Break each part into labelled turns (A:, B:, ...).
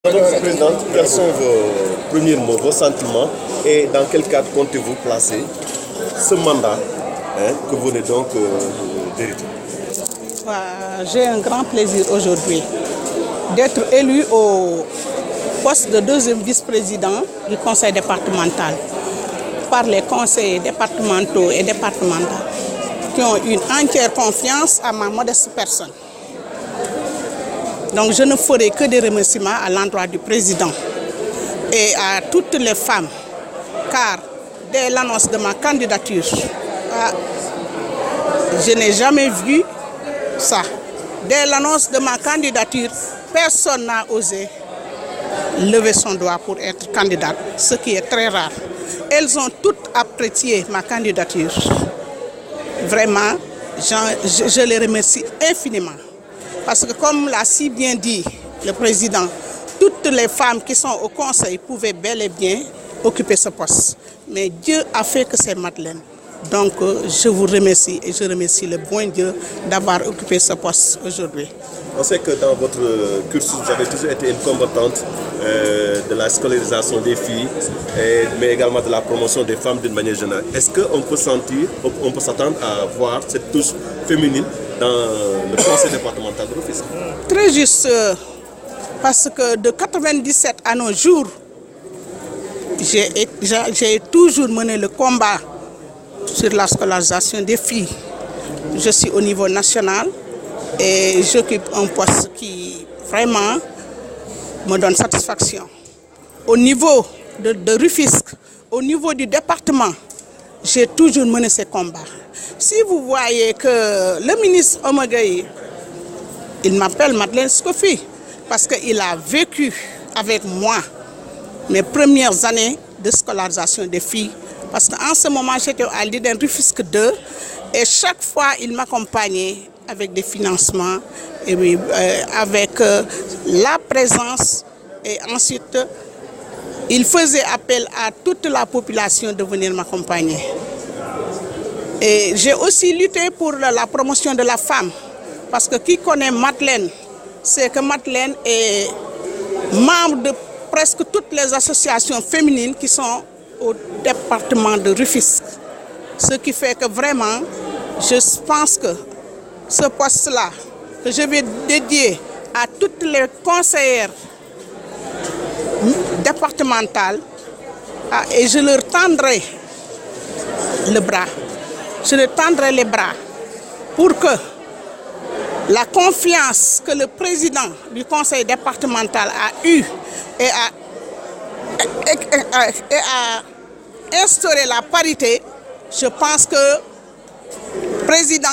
A: Madame la Présidente, quels sont vos premiers mots, vos sentiments et dans quel cadre comptez-vous placer ce mandat que vous venez donc d'hériter?
B: J'ai un grand plaisir aujourd'hui d'être élu au poste de deuxième vice-président du conseil départemental par les conseillers départementaux et départementaux qui ont une entière confiance à ma modeste personne. Donc je ne ferai que des remerciements à l'endroit du président et à toutes les femmes, car dès l'annonce de ma candidature, je n'ai jamais vu ça. Dès l'annonce de ma candidature, personne n'a osé lever son doigt pour être candidate, ce qui est très rare. Elles ont toutes apprécié ma candidature. Vraiment, je les remercie infiniment. Parce que comme l'a si bien dit le président, toutes les femmes qui sont au conseil pouvaient bel et bien occuper ce poste. Mais Dieu a fait que c'est Madeleine. Donc je vous remercie et je remercie le bon Dieu d'avoir occupé ce poste aujourd'hui.
A: On sait que dans votre cursus, vous avez toujours été une combattante de la scolarisation des filles, mais également de la promotion des femmes d'une manière générale. Est-ce qu'on peut s'attendre à voir cette touche féminine dans le conseil départemental de Rufisque?
B: Très juste, parce que de 1997 à nos jours, j'ai toujours mené le combat sur la scolarisation des filles. Je suis au niveau national et j'occupe un poste qui vraiment me donne satisfaction. Au niveau de Rufisque, au niveau du département, j'ai toujours mené ces combats. Si vous voyez que le ministre Omagaï, il m'appelle Madeleine Scofi parce qu'il a vécu avec moi mes premières années de scolarisation des filles. Parce qu'en ce moment, j'étais à l'IDEN Rufisque 2 et chaque fois, il m'accompagnait avec des financements, et avec la présence, et ensuite, il faisait appel à toute la population de venir m'accompagner. Et j'ai aussi lutté pour la promotion de la femme, parce que qui connaît Madeleine, c'est que Madeleine est membre de presque toutes les associations féminines qui sont au département de Rufisque. Ce qui fait que vraiment, je pense que ce poste-là, que je vais dédier à toutes les conseillères départementales, et je leur tendrai le bras. Je leur tendrai les bras pour que la confiance que le président du conseil départemental a eue et a instauré la parité, je pense que président,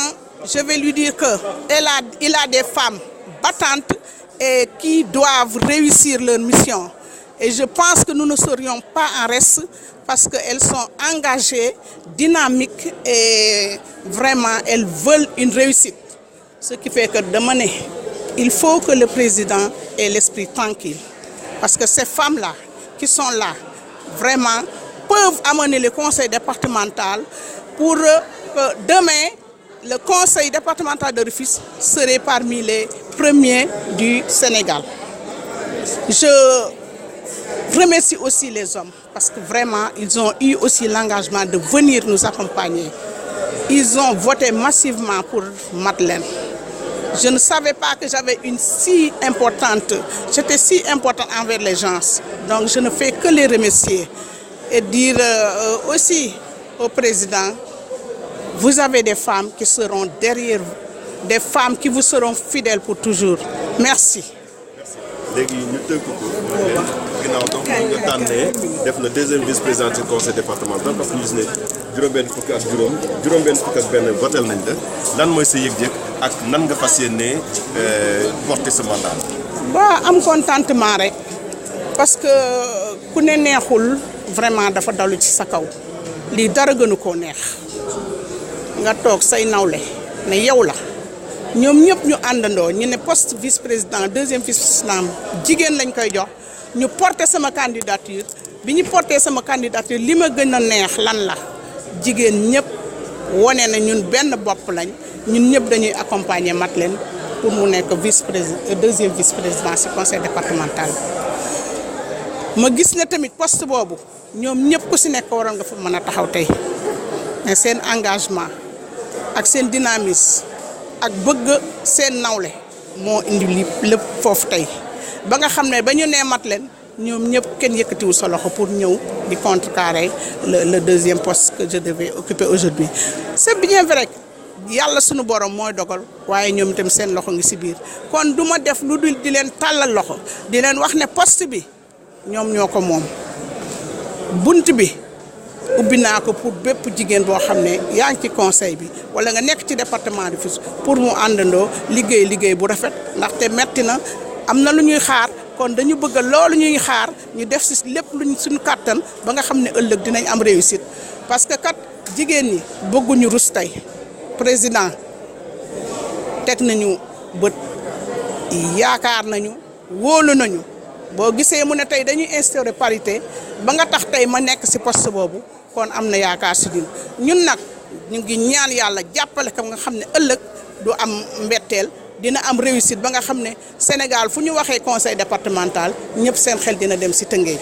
B: je vais lui dire qu'il a des femmes battantes et qui doivent réussir leur mission. Et je pense que nous ne serions pas en reste parce qu'elles sont engagées, dynamiques et vraiment elles veulent une réussite. Ce qui fait que demain, il faut que le président ait l'esprit tranquille. Parce que ces femmes-là qui sont là, vraiment, peuvent amener le conseil départemental pour que demain, le conseil départemental de Rufisque serait parmi les premiers du Sénégal. Je remercie aussi les hommes parce que vraiment, ils ont eu aussi l'engagement de venir nous accompagner. Ils ont voté massivement pour Madeleine. Je ne savais pas que j'avais j'étais si importante envers les gens. Donc je ne fais que les remercier et dire aussi au président, vous avez des femmes qui seront derrière vous, des femmes qui vous seront fidèles pour toujours. Merci.
A: Léegi ñu tënk ko ginnaaw donc nga tànnee def le deuxième vice-président du conseil départemental parce que ñu gis ne juróom-benn fukk ak benn votel nañ la lan mooy sa yëg-yëg ak nan nga fas yéene porter ce mandat.
B: Ba am contentement rek parce que ku ne neexul vraiment dafa dalu ci sa kaw lii dara gënu koo neex nga toog say nawle ne yow la. ñoom ñëpp ñu àndandoo ñu ne poste vice-président deuxième vice-président jigéen lañ koy jox ñu porté sama candidature bi ñu porté sama candidature li ma gën a neex lan la jigéen ñëpp wone na ñun benn bopp lañ ñun ñëpp dañuy accompagner Madeleine pour mu nekk deuxième vice-président ci conseil départemental. ma gis ne tamit poste boobu ñoom ñëpp ku si nekk waroon nga fa mën a taxaw tey mais seen engagement ak seen dynamisme ak bëgg seen nawle moo indi li lépp foofu tey ba nga xam ne ba ñu nee mat leen ñoom ñëpp kenn yëkkatiwul sa loxo pour ñëw di contrecarrer le deuxième poste que je devais occuper aujourd'hui. C'est bien vrai que yàlla sunu borom mooy dogal waaye ñoom itam seen loxo ngi si biir kon du ma def lu dul di leen tàllal loxo di leen wax ne poste bi ñoom ñoo ko moom bunt bi ubbi naa ko pour bépp jigéen boo xam ne yaa ngi ci conseil bi wala nga nekk ci département de Rufisque pour mu àndandoo liggéey bu rafet ndaxte metti na am na lu ñuy xaar kon dañu bëgg loolu ñuy xaar ñu def si lépp luñ suñu kàttan ba nga xam ne ëllëg dinañ am réussite parce que kat jigéen ñi bëgguñu rus tey président teg nañu bët yaakaar nañu wóolu nañu boo gisee mu ne tey dañuy instaurer parité ba nga tax tey ma nekk si poste boobu kon am na yaakaar si ñun nag ñu ngi ñaan yàlla jàppale ko nga xam ne ëllëg du am mbetteel dina am réussite ba nga xam ne Sénégal fu ñu waxee conseil départemental ñëpp seen xel dina dem si Tëngéej.